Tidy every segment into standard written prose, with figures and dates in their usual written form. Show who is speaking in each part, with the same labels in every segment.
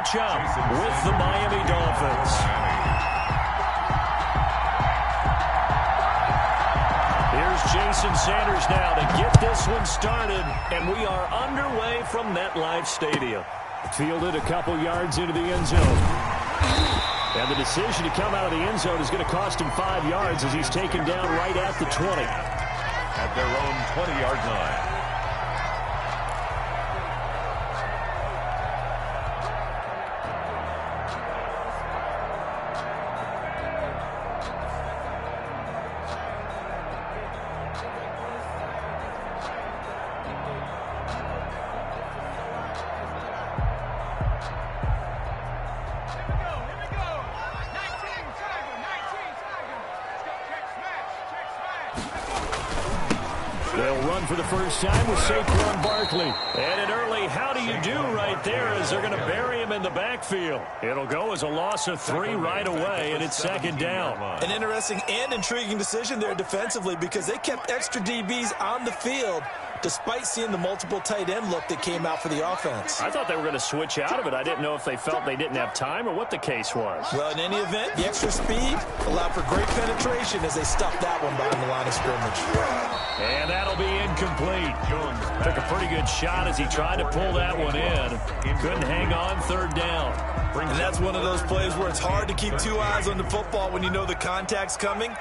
Speaker 1: matchup with the Miami Dolphins. Here's Jason Sanders now to get this one started, and we are underway from MetLife Stadium. Fielded a couple yards into the end zone. And the decision to come out of the end zone is going to cost him 5 yards as he's taken down right at the 20.
Speaker 2: At their own 20-yard line.
Speaker 1: They'll run for the first time with Saquon Barkley. And an early how do you do right there as they're going to bury him in the backfield. It'll go as a loss of 3 right away, and it's second down.
Speaker 3: An interesting and intriguing decision there defensively because they kept extra DBs on the field despite seeing the multiple tight end look that came out for the offense.
Speaker 1: I thought they were going to switch out of it. I didn't know if they felt they didn't have time or what the case was.
Speaker 3: Well, in any event, the extra speed allowed for great penetration as they stuffed that one behind the line of scrimmage.
Speaker 1: And that'll be incomplete. Took a pretty good shot as he tried to pull that one in. Couldn't hang on third down.
Speaker 3: And that's one of those plays where it's hard to keep 2 eyes on the football when you know the contact's coming,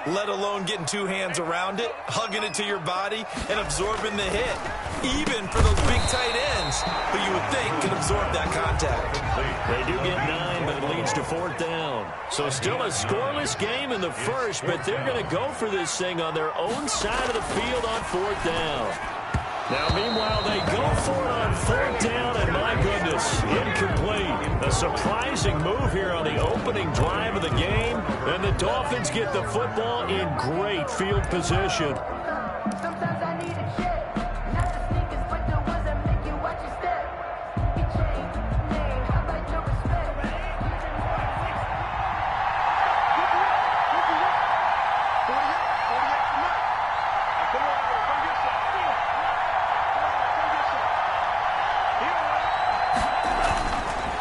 Speaker 3: let alone getting 2 hands around it, hugging it to your body, and absorbing the hit. Even for those big tight ends who you would think can absorb that contact.
Speaker 1: They do get 9, but it leads to 4th down. So still a scoreless game in the first, but they're going to go for this thing on their own side of the field on 4th down. Now, meanwhile, they go for it on 4th down, and my goodness, incomplete. A surprising move here on the opening drive of the game, and the Dolphins get the football in great field position.
Speaker 4: Sometimes I need a check, not the sneakers, but the ones that make you watch your step. Get changed, name, how about your respect?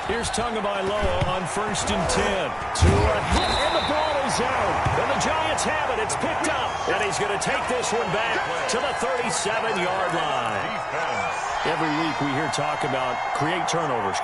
Speaker 1: Here's Tagovailoa on 1st and 10. To a hit, and the ball is out. And the Giants have it. It's picked up. And he's going to take this one back to the 37-yard line. Every week we hear talk about create turnovers.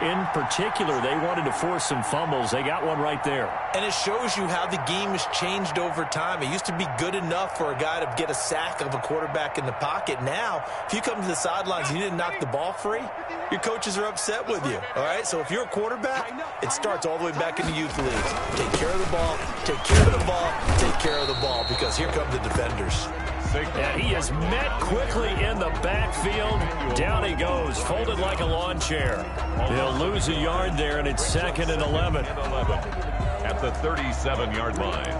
Speaker 1: In particular, they wanted to force some fumbles. They got one right there.
Speaker 3: And it shows you how the game has changed over time. It used to be good enough for a guy to get a sack of a quarterback in the pocket. Now, if you come to the sidelines and you didn't knock the ball free, your coaches are upset with you. All right, so if you're a quarterback, it starts all the way back in the youth leagues. Take care of the ball, take care of the ball, take care of the ball, because here come the defenders.
Speaker 1: And he is met quickly in the backfield. Down he goes, folded like a lawn chair. He'll lose a yard there, and it's 2nd and 11.
Speaker 2: At the 37-yard line.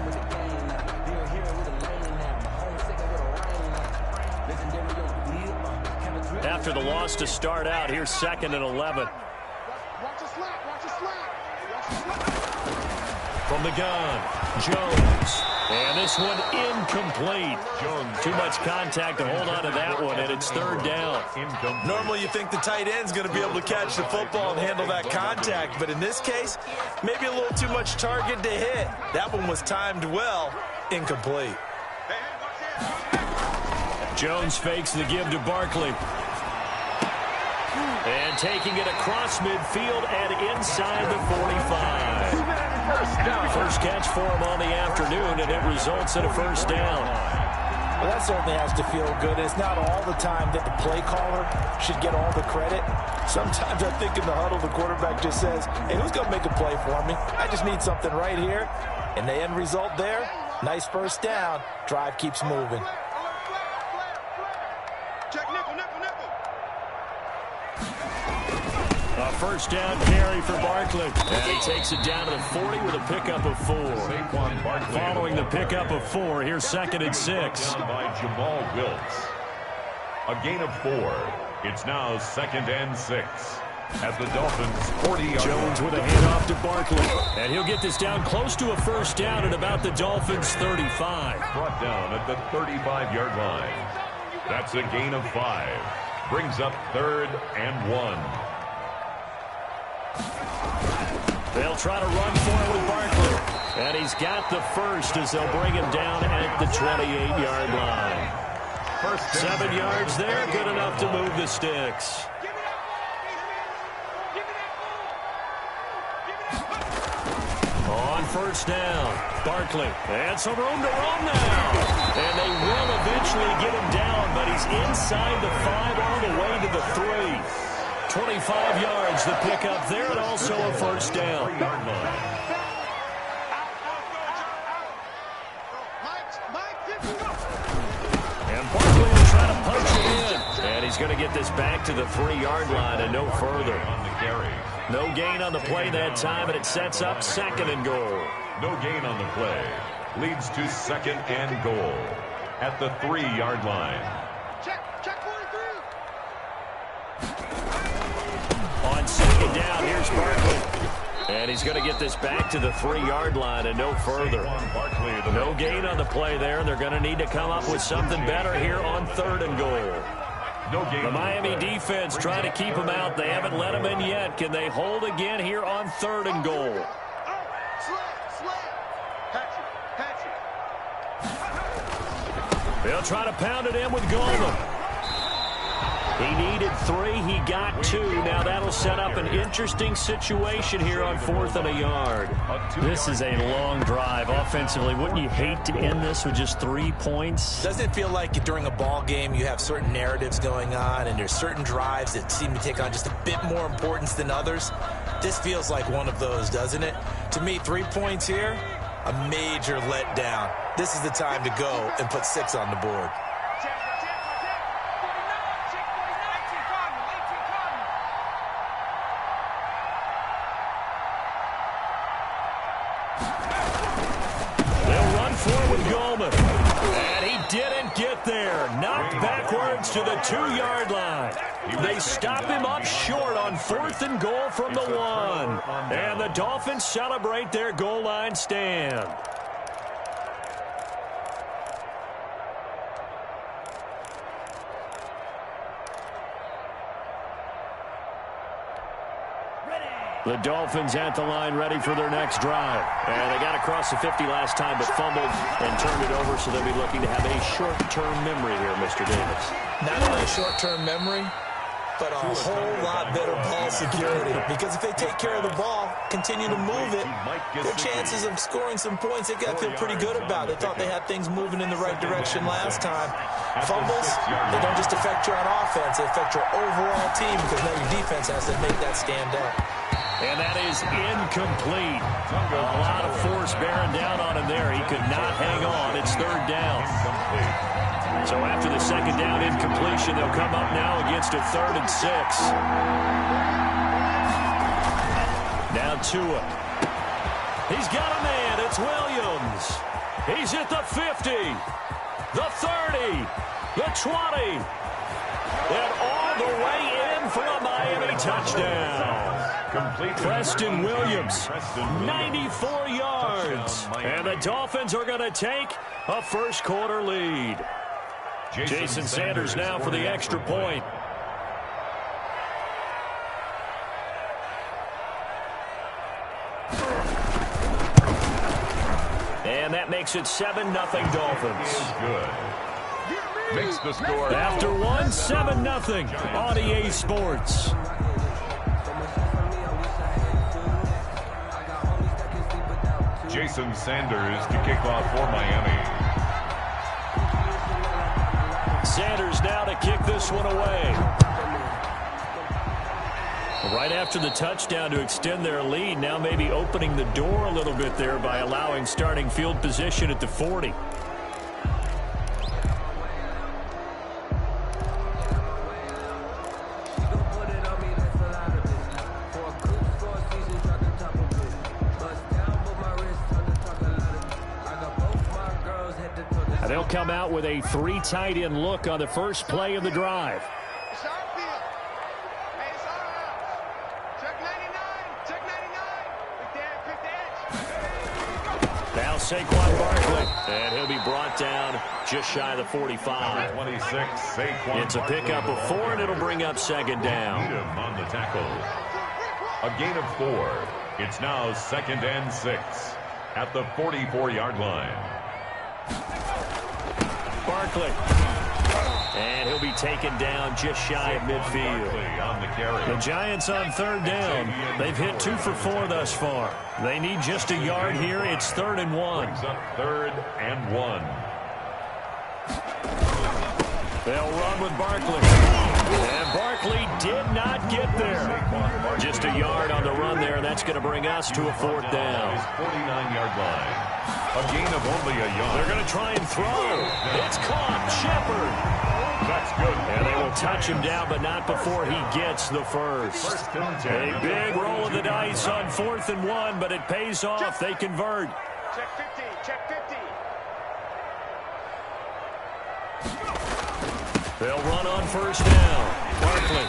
Speaker 1: After the loss to start out, here's 2nd and 11. From the gun, Jones. And this one incomplete. Too much contact to hold on to that one, and it's 3rd down.
Speaker 3: Normally you think the tight end's going to be able to catch the football and handle that contact, but in this case, maybe a little too much target to hit. That one was timed well, incomplete.
Speaker 1: Jones fakes the give to Barkley. And taking it across midfield and inside the 45. First catch for him on the afternoon, and it results in a 1st down.
Speaker 3: Well, that certainly has to feel good. It's not all the time that the play caller should get all the credit. Sometimes I think in the huddle, the quarterback just says, hey, who's going to make a play for me? I just need something right here. And the end result there, nice 1st down. Drive keeps moving.
Speaker 1: A 1st down carry for Barkley. And he takes it down to the 40 with a pickup of 4. Following the pickup of 4, here's 2nd and 6.
Speaker 2: By Jamal Wiltz. A gain of 4. It's now 2nd and 6. At the Dolphins' 40-yard line.
Speaker 1: Jones with a handoff to Barkley. And he'll get this down close to a 1st down at about the Dolphins' 35.
Speaker 2: Brought down at the 35-yard line. That's a gain of 5. Brings up 3rd and 1.
Speaker 1: They'll try to run for it with Barkley. And he's got the first as they'll bring him down at the 28-yard line. 7 yards there, good enough to move the sticks. On first down, Barkley. And some room to run now. And they will eventually get him down, but he's inside the 5 on the way to the 3. 25 yards the pickup there, and also a first down. And Barkley will try to punch it in. And he's going to get this back to the 3-yard line and no further. No gain on the play that time, and it sets up 2nd and goal.
Speaker 2: No gain on the play. Leads to 2nd and goal at the 3-yard line.
Speaker 5: Check 43.
Speaker 1: On 2nd down, here's Barkley. And he's going to get this back to the 3-yard line and no further. No gain on the play there, and they're going to need to come up with something better here on 3rd and goal. The Miami defense trying to keep him out. They haven't let him in yet. Can they hold again here on 3rd and goal? They'll try to pound it in with Goldman. He needed 3. He got 2. Now that'll set up an interesting situation here on 4th and a yard. This is a long drive offensively. Wouldn't you hate to end this with just 3 points?
Speaker 3: Doesn't it feel like during a ball game you have certain narratives going on and there's certain drives that seem to take on just a bit more importance than others? This feels like one of those, doesn't it? To me, 3 points here, a major letdown. This is the time to go and put 6 on the board.
Speaker 1: And he didn't get there. Knocked backwards to the 2-yard line. They stop him up short on 4th and goal from the 1. And the Dolphins celebrate their goal line stand. The Dolphins at the line ready for their next drive. And they got across the 50 last time but fumbled and turned it over, so they'll be looking to have a short-term memory here, Mr. Davis.
Speaker 3: Not only a short-term memory, but a whole lot better ball security. Because if they take care of the ball, continue to move it, their chances of scoring some points, they got to feel pretty good about. They thought they had things moving in the right direction last time. Fumbles, they don't just affect you on offense, they affect your overall team because now your defense has to make that stand up.
Speaker 1: And that is incomplete. A lot of force bearing down on him there. He could not hang on. It's 3rd down. So after the 2nd down incompletion, they'll come up now against a 3rd and 6. Now Tua. He's got a man. It's Williams. He's at the 50, the 30, the 20, and all the way in for a Miami touchdown. Preston Williams, 94 yards. And the Dolphins are going to take a first-quarter lead. Jason Sanders now for the extra point. And that makes it 7-0 Dolphins.
Speaker 2: Good. Makes the score.
Speaker 1: After 7-0 on EA Sports.
Speaker 2: Jason Sanders to kick off for Miami.
Speaker 1: Sanders now to kick this one away. Right after the touchdown to extend their lead, now maybe opening the door a little bit there by allowing starting field position at the 40. They'll come out with a 3 tight end look on the first play of the drive. Now Saquon Barkley, and he'll be brought down just shy of the 45.
Speaker 2: 26, Saquon.
Speaker 1: It's a pickup of 4, and it'll bring up 2nd down.
Speaker 2: On the tackle. A gain of 4. It's now 2nd and 6 at the 44-yard line.
Speaker 1: Barkley. And he'll be taken down just shy of midfield.
Speaker 2: On the carry.
Speaker 1: The Giants on 3rd down. They've hit 2 for 4 thus far. They need just a yard here. It's 3rd and 1.
Speaker 2: Brings up 3rd and 1.
Speaker 1: They'll run with Barkley. And Barkley did not get there. Just a yard on the run there. That's going to bring us to a 4th down.
Speaker 2: 49-yard line. A gain of only a yard.
Speaker 1: They're going to try and throw. It's caught. Shepard.
Speaker 2: That's good.
Speaker 1: And they will touch him down, but not before he gets the first. A big roll of the dice on 4th and 1, but it pays off. They convert.
Speaker 5: Check 50. Check 50.
Speaker 1: They'll run on 1st down. Barkley.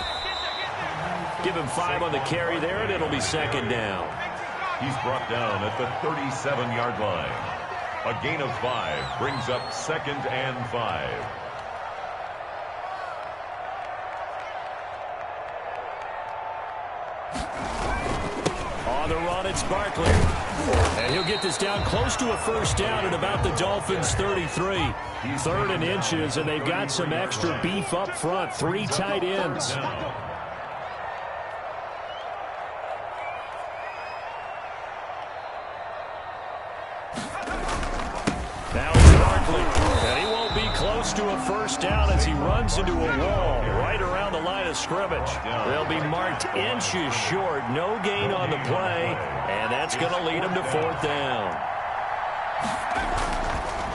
Speaker 1: Give him 5 on the carry there, and it'll be 2nd down.
Speaker 2: He's brought down at the 37-yard line. A gain of 5 brings up 2nd and 5.
Speaker 1: On the run, it's Barkley. And he'll get this down close to a 1st down at about the Dolphins' 33. 3rd and inches, and they've got some extra beef up front. 3 tight ends. Now it's Barkley. And he won't be close to a 1st down as he runs into a wall right around the line of scrimmage. They'll be marked inches short. No gain on the play, and that's going to lead them to 4th down.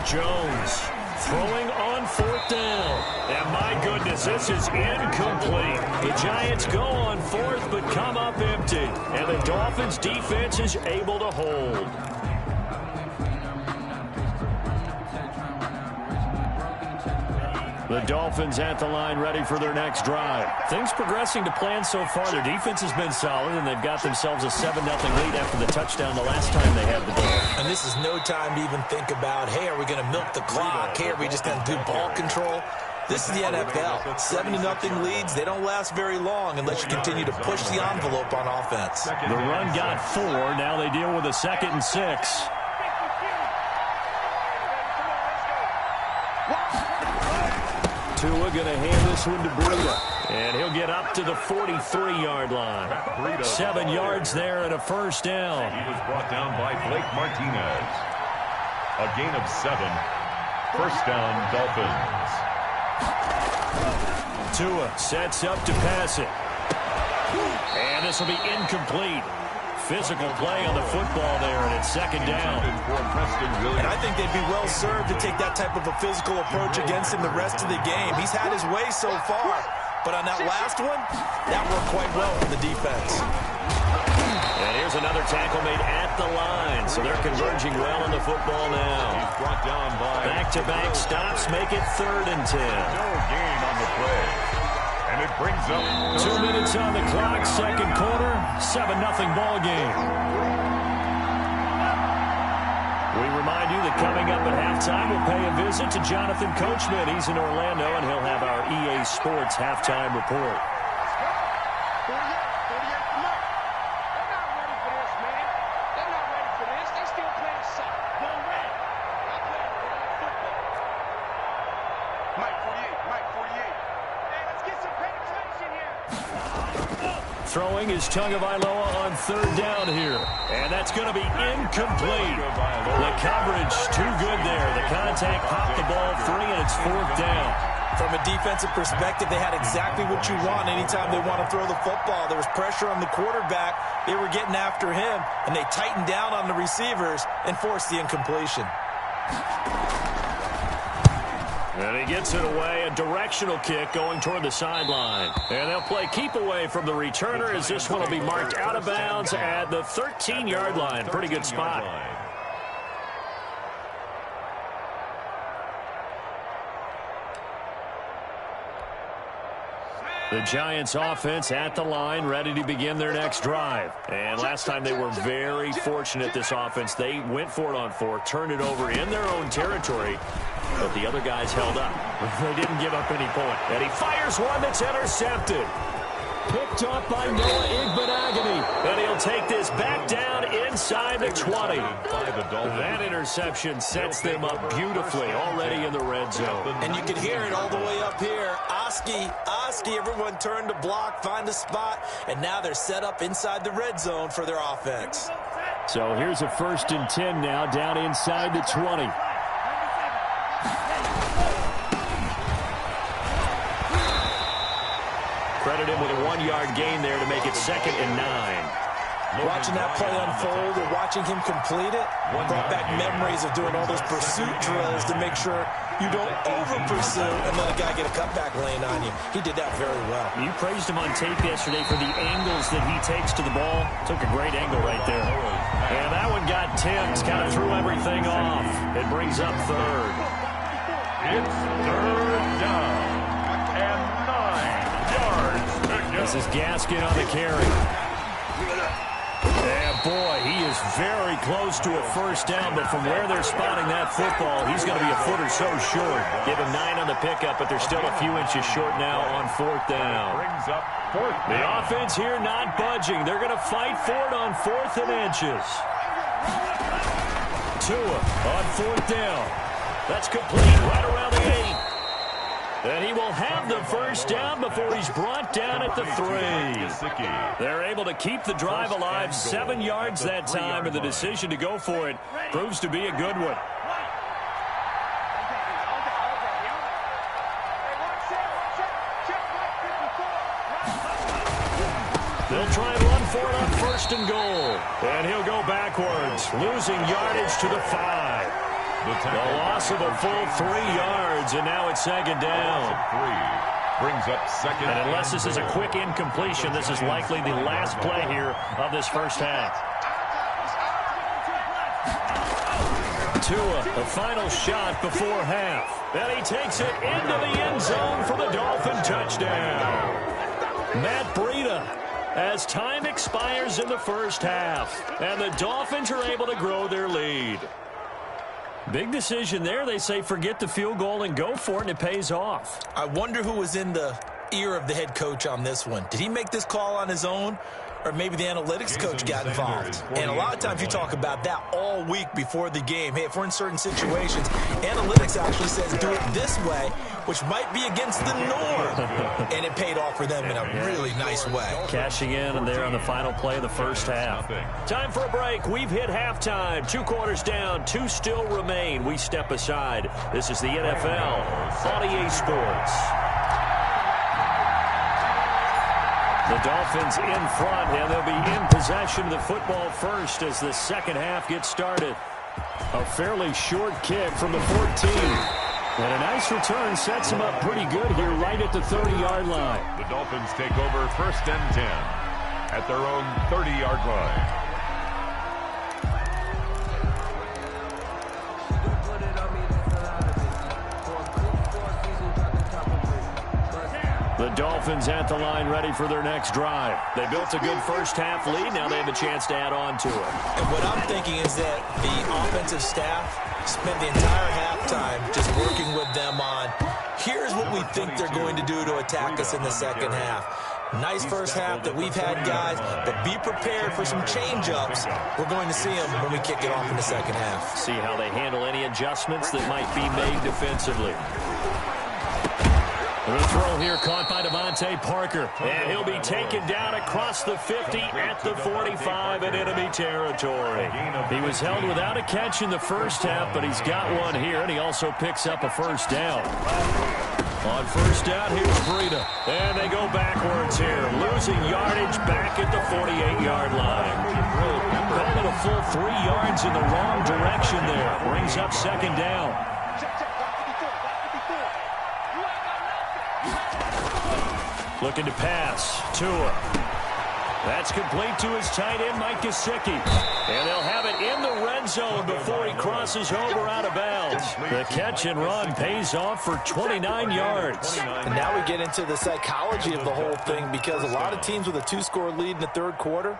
Speaker 1: Jones throwing on 4th down. And my goodness, this is incomplete. The Giants go on 4th but come up empty. And the Dolphins defense is able to hold. The Dolphins at the line ready for their next drive. Things progressing to plan so far. Their defense has been solid, and they've got themselves a 7-0 lead after the touchdown the last time they had the ball.
Speaker 3: And this is no time to even think about, hey, are we going to milk the clock? Hey, are we just going to do ball control? This is the NFL. 7-0 leads, they don't last very long unless you continue to push the envelope on offense.
Speaker 1: The run got 4. Now they deal with a 2nd and 6. Tua going to hand this one to Breida. And he'll get up to the 43-yard line. 7 yards there and a 1st down.
Speaker 2: He was brought down by Blake Martinez. A gain of 7. 1st down, Dolphins.
Speaker 1: Tua sets up to pass it. And this will be incomplete. Physical play on the football there, and it's 2nd down.
Speaker 3: And I think they'd be well served to take that type of a physical approach against him the rest of the game. He's had his way so far, but on that last one, that worked quite well for the defense.
Speaker 1: And here's another tackle made at the line, so they're converging well on the football now.
Speaker 2: He's brought down by
Speaker 1: back-to-back stops make it 3rd and 10.
Speaker 2: No gain on the play. And it brings up
Speaker 1: 2 minutes on the clock, 2nd quarter, 7-0 ball game. We remind you that coming up at halftime, we'll pay a visit to Jonathan Coachman. He's in Orlando, and he'll have our EA Sports halftime report.
Speaker 5: 48, come on. They're not ready for this, man. They're not ready for this. They still playing soccer. Go red. I'm playing real football. Mike 48. Hey, let's get some penetration here.
Speaker 1: Throwing is Tagovailoa on 3rd down here. And that's going to be incomplete. The coverage too good there. The contact popped the ball free, and it's 4th down.
Speaker 3: From a defensive perspective, they had exactly what you want anytime they want to throw the football. There was pressure on the quarterback. They were getting after him, and they tightened down on the receivers and forced the incompletion.
Speaker 1: And he gets it away, a directional kick going toward the sideline. And they'll play keep away from the returner as this one will be marked out of bounds at the 13-yard line. Pretty good spot. The Giants offense at the line, ready to begin their next drive. And last time they were very fortunate, this offense. They went for it on 4, turned it over in their own territory, but the other guys held up. They didn't give up any point. And he fires one that's intercepted. Picked off by Noah Igbenogany. And he'll take this back down inside the 20. That interception sets them up beautifully already in the red zone.
Speaker 3: And you can hear it all the way up here. Oski, everyone turned to block, find a spot, and now they're set up inside the red zone for their offense.
Speaker 1: So here's a 1st and 10 now down inside the 20. Credit him with a 1-yard gain there to make it 2nd and 9.
Speaker 3: Watching that play unfold or watching him complete it brought back memories of doing all those pursuit drills to make sure you don't over-pursue and let a guy get a cutback lane on you. He did that very well.
Speaker 1: You praised him on tape yesterday for the angles that he takes to the ball. Took a great angle right there. And that one got tipped, kind of threw everything off. It brings up 3rd.
Speaker 2: It's 3rd down and 9 yards to go.
Speaker 1: This is Gaskin on the carry. And boy, he is very close to a 1st down, but from where they're spotting that football, he's going to be a foot or so short. Give him 9 on the pickup, but they're still a few inches short now on 4th down.
Speaker 2: Brings up 4th down.
Speaker 1: The offense here not budging. They're going to fight for it on 4th and inches. Tua on 4th down. That's complete right around the 8. And he will have the 1st down before he's brought down at the 3. They're able to keep the drive alive, 7 yards that time, and the decision to go for it proves to be a good one. They'll try and run for it on 1st and goal. And he'll go backwards, losing yardage to the 5. The loss of a full 3 yards, and now it's 2nd down.
Speaker 2: 3 brings up 2nd.
Speaker 1: And unless this is a quick incompletion, this is likely the last play here of this 1st half. Tua, the final shot before half. And he takes it into the end zone for the Dolphin touchdown. Matt Breida, as time expires in the 1st half, and the Dolphins are able to grow their lead. Big decision there. They say forget the field goal and go for it, and it pays off.
Speaker 3: I wonder who was in the ear of the head coach on this one. Did he make this call on his own? Or maybe the analytics coach got involved. And a lot of times you talk about that all week before the game. Hey, if we're in certain situations, analytics actually says do it this way, which might be against the norm. And it paid off for them in a really nice way.
Speaker 1: Cashing in and there on the final play of the 1st half. Time for a break. We've hit halftime. 2 quarters down. 2 still remain. We step aside. This is the NFL on EA Sports. The Dolphins in front, and they'll be in possession of the football first as the 2nd half gets started. A fairly short kick from the 14. And a nice return sets them up pretty good here right at the 30-yard line.
Speaker 2: The Dolphins take over 1st and 10 at their own 30-yard line.
Speaker 1: The Dolphins at the line ready for their next drive. They built a good 1st half lead. Now they have a chance to add on to it.
Speaker 3: And what I'm thinking is that the offensive staff spent the entire halftime just working with them on, here's what we think they're going to do to attack us in the 2nd half. Nice 1st half that we've had, guys, but be prepared for some change-ups. We're going to see them when we kick it off in the 2nd half.
Speaker 1: See how they handle any adjustments that might be made defensively. The throw here caught by Devontae Parker. And he'll be taken down across the 50 at the 45 in enemy territory. He was held without a catch in the 1st half, but he's got one here, and he also picks up a 1st down. On 1st down, here's Breida. And they go backwards here, losing yardage back at the 48-yard line. Called it a full 3 yards in the wrong direction there. Brings up 2nd down. Looking to pass. Tua. That's complete to his tight end, Mike Gesicki. And they'll have it in the red zone before he crosses over out of bounds. The catch and run pays off for 29 yards.
Speaker 3: And now we get into the psychology of the whole thing, because a lot of teams with a 2-score lead in the 3rd quarter,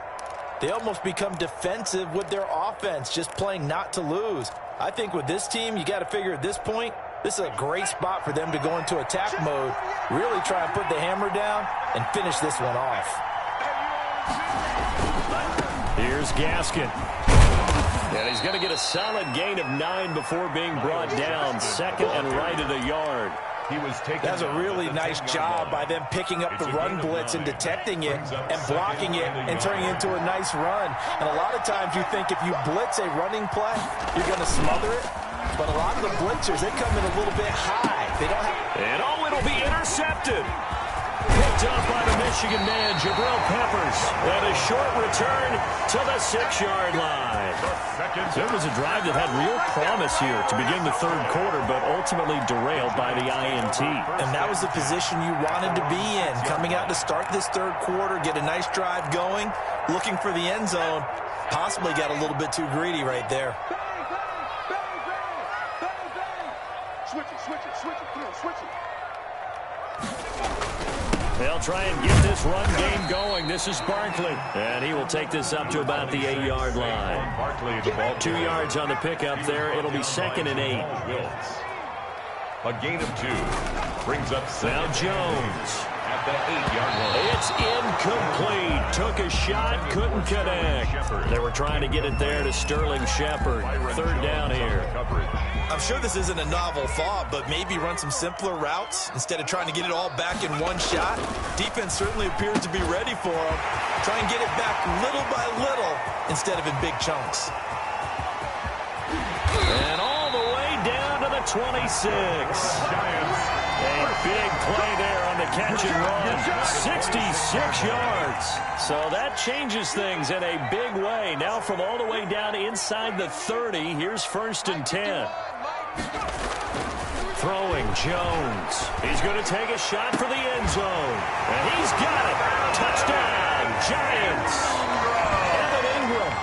Speaker 3: they almost become defensive with their offense, just playing not to lose. I think with this team, you got to figure at this point, This is a great spot for them to go into attack mode, really try and put the hammer down and finish this one off.
Speaker 1: Here's Gaskin. And he's going to get a solid gain of 9 before being brought down. Second and right at a yard.
Speaker 3: That's a really nice job by them picking up the run blitz and detecting it and blocking it and turning it into a nice run. And a lot of times you think if you blitz a running play, you're going to smother it. But a lot of the blitzers, they come in a little bit high. They don't have...
Speaker 1: And it'll be intercepted. Picked up by the Michigan man, Jabril Peppers. And a short return to the 6-yard line. There was a drive that had real promise here to begin the third quarter, but ultimately derailed by the INT.
Speaker 3: And that was the position you wanted to be in. Coming out to start this third quarter, get a nice drive going, looking for the end zone. Possibly got a little bit too greedy right there.
Speaker 1: They'll try and get this run game going. This is Barkley. And he will take this up to about the 8-yard line. 2 yards on the pickup there. It'll be 2nd and 8.
Speaker 2: A gain of 2. Brings up
Speaker 1: now Jones.
Speaker 2: At the 8-yard line.
Speaker 1: It's incomplete. Took a shot, couldn't connect. They were trying to get it there to Sterling Shepard. 3rd down here.
Speaker 3: I'm sure this isn't a novel thought, but maybe run some simpler routes instead of trying to get it all back in one shot. Defense certainly appears to be ready for them. Try and get it back little by little instead of in big chunks.
Speaker 1: And all the way down to the 26. A big play there on the catch and run. 66 yards. So that changes things in a big way. Now from all the way down inside the 30, here's 1st and 10. Throwing Jones. He's going to take a shot for the end zone. And he's got it. Touchdown, Giants. Evan Ingram,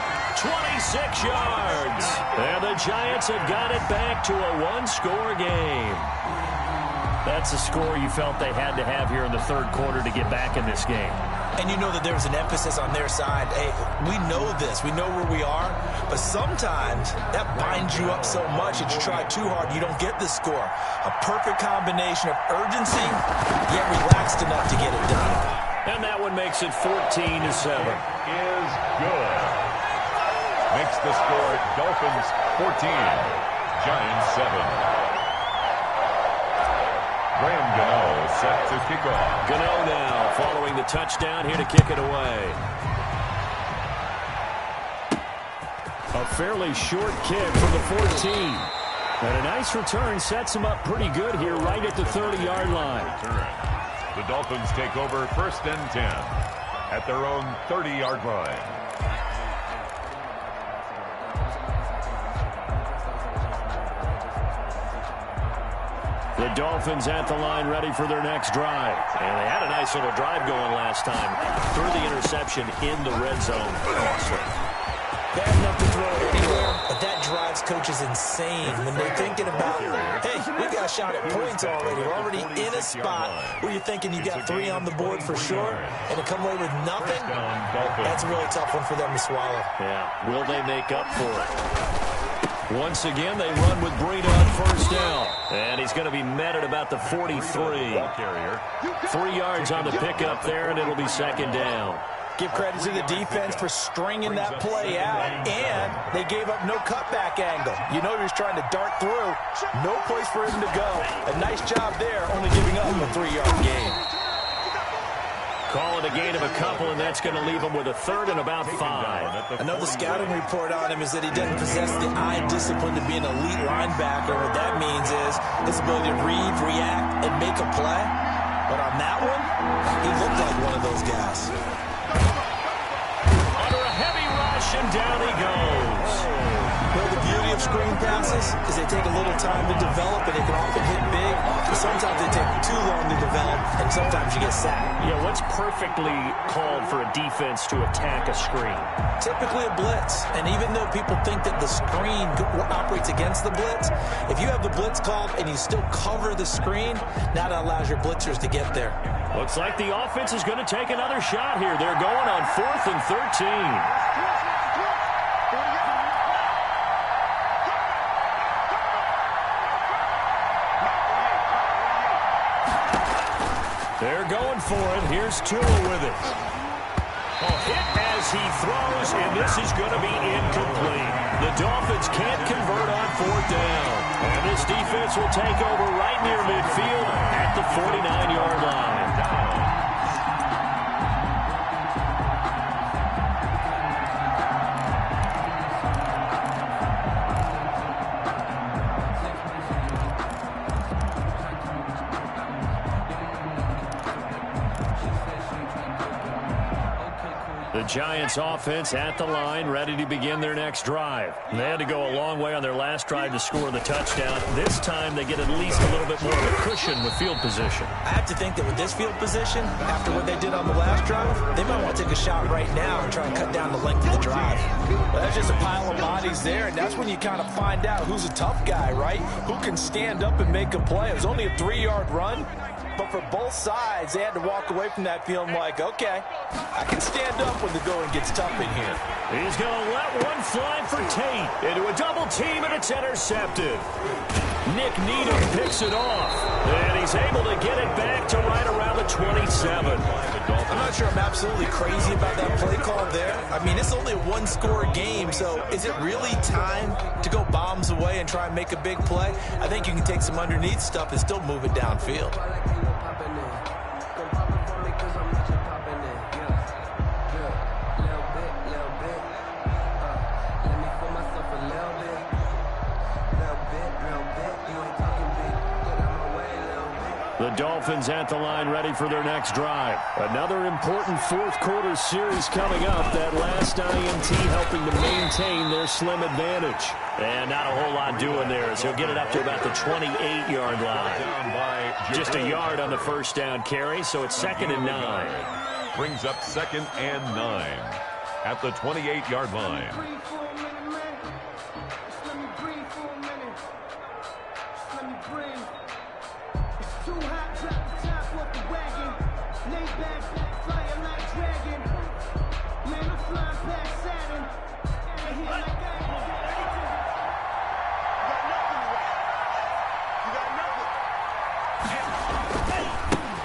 Speaker 1: 26 yards. And the Giants have got it back to a 1-score game. That's a score you felt they had to have here in the third quarter to get back in this game.
Speaker 3: And you know that there's an emphasis on their side. Hey, we know this. We know where we are. But sometimes that binds you up so much that you try too hard, you don't get the score. A perfect combination of urgency, yet relaxed enough to get it done.
Speaker 1: And that one makes it 14-7.
Speaker 2: Is good. Makes the score Dolphins 14, Giants 7. Graham Gano set to kick off.
Speaker 1: Gano now following the touchdown here to kick it away. A fairly short kick from the 14. And a nice return sets him up pretty good here right at the 30-yard line.
Speaker 2: The Dolphins take over 1st and 10 at their own 30-yard line.
Speaker 1: The Dolphins at the line ready for their next drive. And they had a nice little drive going last time. Threw the interception in the red zone.
Speaker 3: Bad enough to throw it anywhere, but that drives coaches insane when they're thinking about, hey, we got a shot at points already. We're already in a spot where you're thinking you got 3 on the board for sure, and to come away with nothing, that's a really tough one for them to swallow.
Speaker 1: Yeah, will they make up for it? Once again, they run with Breida on 1st down. And he's going to be met at about the 43. 3 yards on the pickup there, and it'll be 2nd down.
Speaker 3: Give credit to the defense for stringing that play out, and they gave up no cutback angle. You know he was trying to dart through. No place for him to go. A nice job there, only giving up a 3-yard gain.
Speaker 1: Call it a gain of a couple, and that's going to leave him with a 3rd and about 5.
Speaker 3: Another scouting report on him is that he doesn't possess the eye discipline to be an elite linebacker. What that means is his ability to read, react, and make a play. But on that one, he looked like one of those guys.
Speaker 1: Under a heavy rush, and down he goes.
Speaker 3: Well, the beauty of screen passes is they take a little time to develop, and they can often hit big. But sometimes they take too long to develop, and sometimes you get sacked.
Speaker 1: Yeah, what's perfectly called for a defense to attack a screen?
Speaker 3: Typically a blitz. And even though people think that the screen operates against the blitz, if you have the blitz called and you still cover the screen, now that allows your blitzers to get there.
Speaker 1: Looks like the offense is going to take another shot here. They're going on 4th and 13. They're going for it. Here's Tua with it. Hit as he throws, and this is going to be incomplete. The Dolphins can't convert on 4th down. And this defense will take over right near midfield at the 49-yard line. The Giants offense at the line, ready to begin their next drive. They had to go a long way on their last drive to score the touchdown. This time they get at least a little bit more of a cushion with field position.
Speaker 3: I have to think that with this field position, after what they did on the last drive, they might want to take a shot right now and try and cut down the length of the drive. Well, that's just a pile of bodies there, and that's when you kind of find out who's a tough guy, right? Who can stand up and make a play. It was only a 3-yard run. But for both sides, they had to walk away from that feeling like, okay, I can stand up when the going gets tough in here.
Speaker 1: He's going to let one fly for Tate into a double team, and it's intercepted. Nick Needham picks it off, and he's able to get it back to right around the 27.
Speaker 3: I'm not sure I'm absolutely crazy about that play call there. I mean, it's only a one-score game, so is it really time to go bombs away and try and make a big play? I think you can take some underneath stuff and still move it downfield.
Speaker 1: The Dolphins at the line ready for their next drive. Another important fourth-quarter series coming up. That last INT helping to maintain their slim advantage. And not a whole lot doing there as he'll get it up to about the 28-yard line. Just a yard on the first down carry, so it's 2nd and 9.
Speaker 2: Brings up 2nd and 9 at the 28-yard line.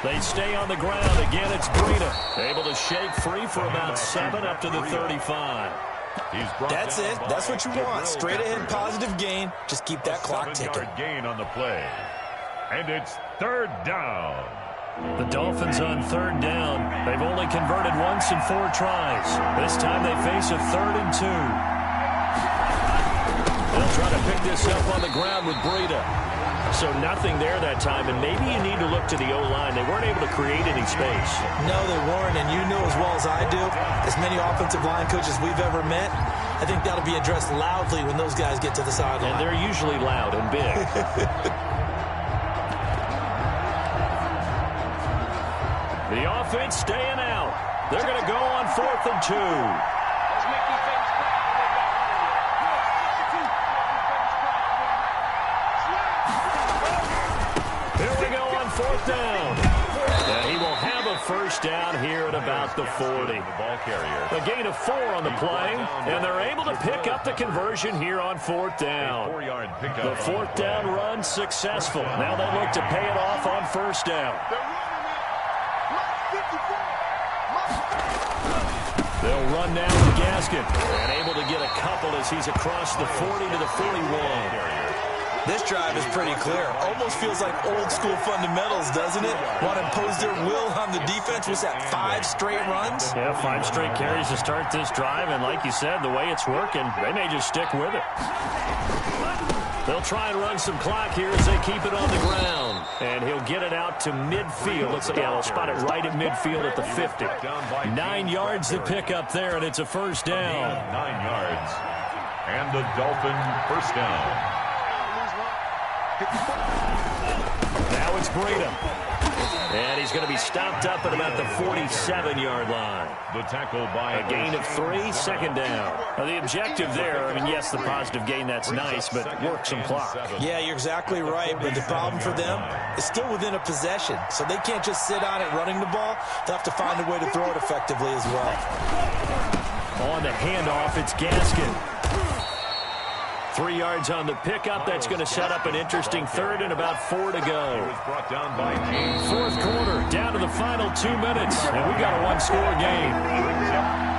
Speaker 1: They stay on the ground. Again, it's Breida. Able to shake free for about 7 up to the 35.
Speaker 3: That's it. That's what you want. Straight ahead positive gain. Just keep that clock ticking.
Speaker 2: 7-yard gain on the play. And it's 3rd down.
Speaker 1: The Dolphins on 3rd down. They've only converted once in 4 tries. This time they face a 3rd and 2. They'll try to pick this up on the ground with Breida. So nothing there that time, and maybe you need to look to the O-line. They weren't able to create any space.
Speaker 3: No, they weren't, and you know as well as I do, as many offensive line coaches we've ever met, I think that'll be addressed loudly when those guys get to the sideline.
Speaker 1: And they're usually loud and big. The offense staying out. They're going to go on 4th and 2. Here we go on 4th down. And he will have a first down here at about the 40. A gain of 4 on the play, and they're able to pick up the conversion here on 4th down. The 4th down run successful. Now they look to pay it off on 1st down. They'll run now with Gaskin, and able to get a couple as he's across the 40 to the 41.
Speaker 3: This drive is pretty clear. Almost feels like old-school fundamentals, doesn't it? Want to impose their will on the defense. Was that 5 straight runs?
Speaker 1: Yeah, 5 straight carries to start this drive, and like you said, the way it's working, they may just stick with it. They'll try and run some clock here as they keep it on the ground. And he'll get it out to midfield. Let's see, they'll spot it right at midfield at the 50. 9 yards to pick up there, and it's a first down.
Speaker 2: 9 yards. And the Dolphin first down.
Speaker 1: Now it's Breida. And he's going to be stopped up at about the 47-yard line.
Speaker 2: The tackle by
Speaker 1: a gain of 3, 2nd down. Now the objective there, I mean, yes, the positive gain, that's nice, but work some clock.
Speaker 3: Yeah, you're exactly right, but the problem for them is still within a possession, so they can't just sit on it running the ball. They'll have to find a way to throw it effectively as well.
Speaker 1: On the handoff, it's Gaskin. 3 yards on the pickup. That's going to set up an interesting third and about 4 to go. Fourth quarter, down to the final 2 minutes, and we got a one-score game.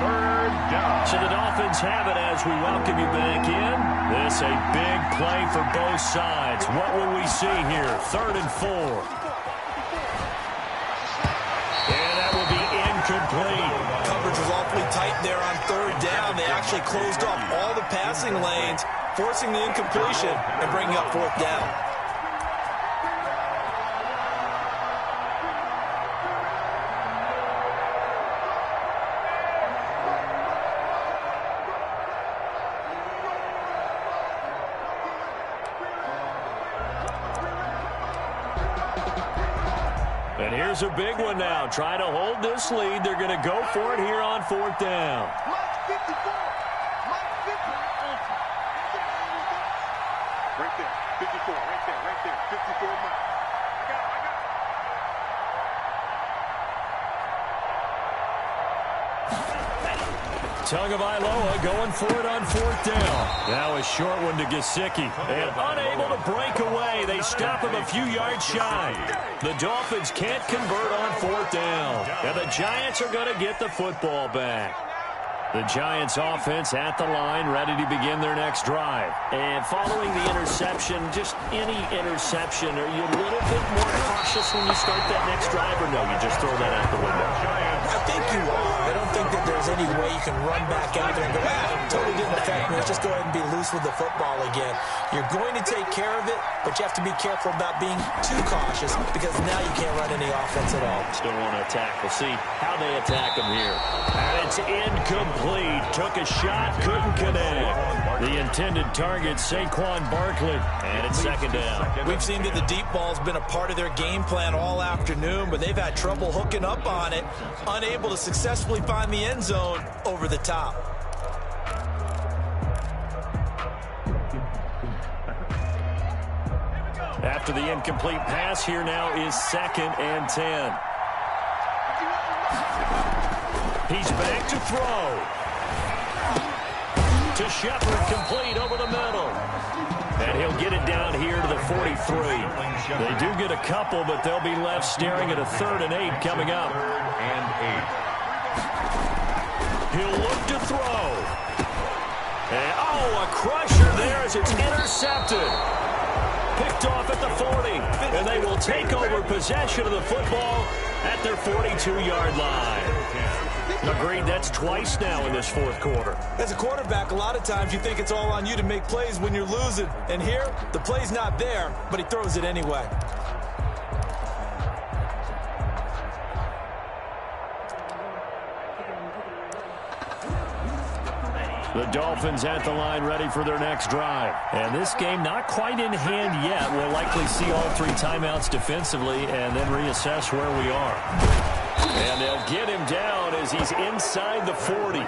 Speaker 2: Third down.
Speaker 1: So the Dolphins have it as we welcome you back in. This a big play for both sides. What will we see here? 3rd and 4. And that will be incomplete.
Speaker 3: Coverage was awfully tight there on 3rd down. They actually closed off all the passing lanes, forcing the incompletion and bringing up 4th down.
Speaker 1: And here's a big one now. Trying to hold this lead. They're going to go for it here on 4th down.
Speaker 5: Right there, 54, right there, 54 miles. I got it.
Speaker 1: Tagovailoa going for it on 4th down. Now a short one to Gesicki. And unable to break away. They stop him a few yards shy. The Dolphins can't convert on 4th down. And the Giants are going to get the football back. The Giants offense at the line, ready to begin their next drive. And following the interception, just any interception, are you a little bit more cautious when you start that next drive, or no, you just throw that out the window?
Speaker 3: I think you are. I don't think that there's any way you can run back out there and go, totally didn't affect me. Let's just go ahead and be loose with the football again. You're going to take care of it, but you have to be careful about being too cautious because now you can't run any offense at all.
Speaker 1: Still want to attack. We'll see how they attack them here. And it's incomplete. Took a shot, couldn't connect. The intended target, Saquon Barkley, and it's 2nd down.
Speaker 3: We've seen that the deep ball's been a part of their game plan all afternoon, but they've had trouble hooking up on it, unable to successfully find the end zone over the top.
Speaker 1: After the incomplete pass, here now is 2nd and 10. He's back to throw. To Shepard, complete over the middle. And he'll get it down here to the 43. They do get a couple, but they'll be left staring at a 3rd and 8 coming up.
Speaker 2: 3rd and 8.
Speaker 1: He'll look to throw. And, a crusher there as it's intercepted. Picked off at the 40. And they will take over possession of the football at their 42-yard line. Agreed, that's twice now in this 4th quarter.
Speaker 3: As a quarterback, a lot of times you think it's all on you to make plays when you're losing. And here, the play's not there, but he throws it anyway.
Speaker 1: The Dolphins at the line ready for their next drive. And this game not quite in hand yet. We'll likely see all 3 timeouts defensively and then reassess where we are. And they'll get him down as he's inside the 40.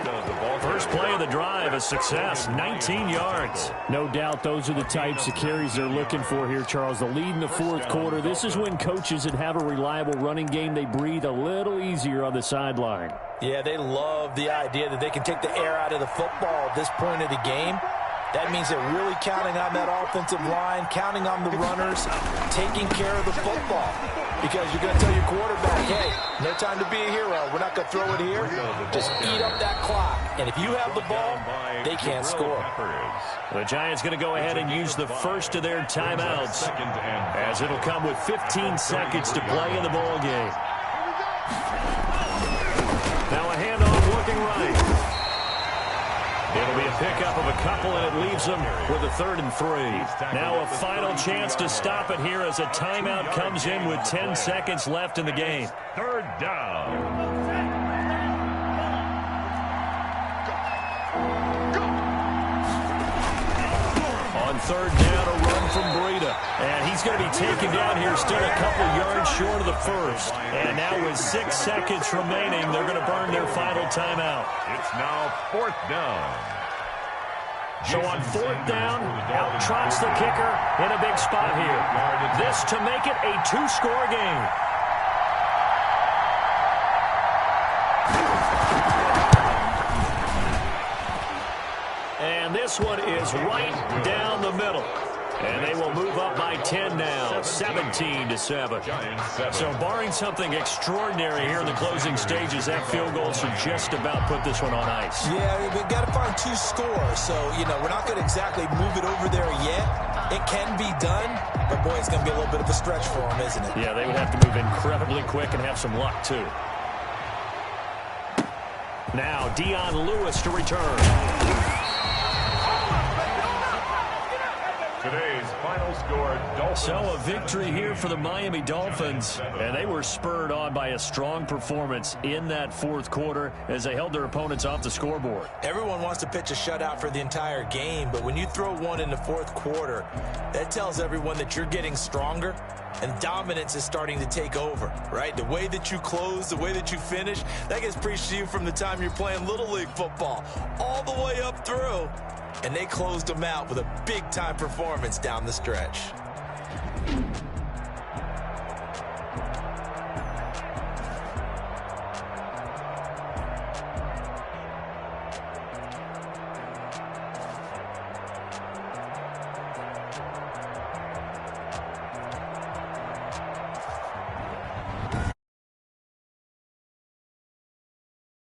Speaker 1: First play of the drive, a success, 19 yards.
Speaker 6: No doubt those are the types of carries they're looking for here, Charles. The lead in the 4th quarter. This is when coaches that have a reliable running game, they breathe a little easier on the sideline.
Speaker 3: Yeah, they love the idea that they can take the air out of the football at this point of the game. That means they're really counting on that offensive line, counting on the runners, taking care of the football. Because you're going to tell your quarterback, hey, no time to be a hero. We're not going to throw it here. Just eat up that clock. And if you have the ball, they can't score.
Speaker 1: The Giants going to go ahead and use the first of their timeouts as it'll come with 15 seconds to play in the ball game. Now a handoff working right. It'll be a pickup of a couple, and it leaves them with a 3rd and 3. Now a final chance to stop it here as a timeout comes in with 10 seconds left in the game.
Speaker 2: 3rd down.
Speaker 1: On 3rd down, a run from Breida. And he's going to be taken down here, still a couple yards short of the first. And now with 6 seconds remaining, they're going to burn their final timeout.
Speaker 2: It's now 4th down.
Speaker 1: So on 4th down, out trots the kicker in a big spot here. This to make it a 2-score game. And this one is right down the middle. And they will move up by 10 now, 17-7. So barring something extraordinary here in the closing stages, that field goal should just about put this one on ice.
Speaker 3: Yeah, we've got to find 2 scores. So, we're not going to exactly move it over there yet. It can be done, but, boy, it's going to be a little bit of a stretch for them, isn't it?
Speaker 1: Yeah, they would have to move incredibly quick and have some luck, too. Now, Dion Lewis to return.
Speaker 2: Today's final score, Dolphins.
Speaker 1: So a victory here for the Miami Dolphins, and they were spurred on by a strong performance in that fourth quarter as they held their opponents off the scoreboard.
Speaker 3: Everyone wants to pitch a shutout for the entire game, but when you throw one in the fourth quarter, that tells everyone that you're getting stronger and dominance is starting to take over, right? The way that you close, the way that you finish, that gets preached to you from the time you're playing Little League football all the way up through. And they closed them out with a big-time performance down the stretch.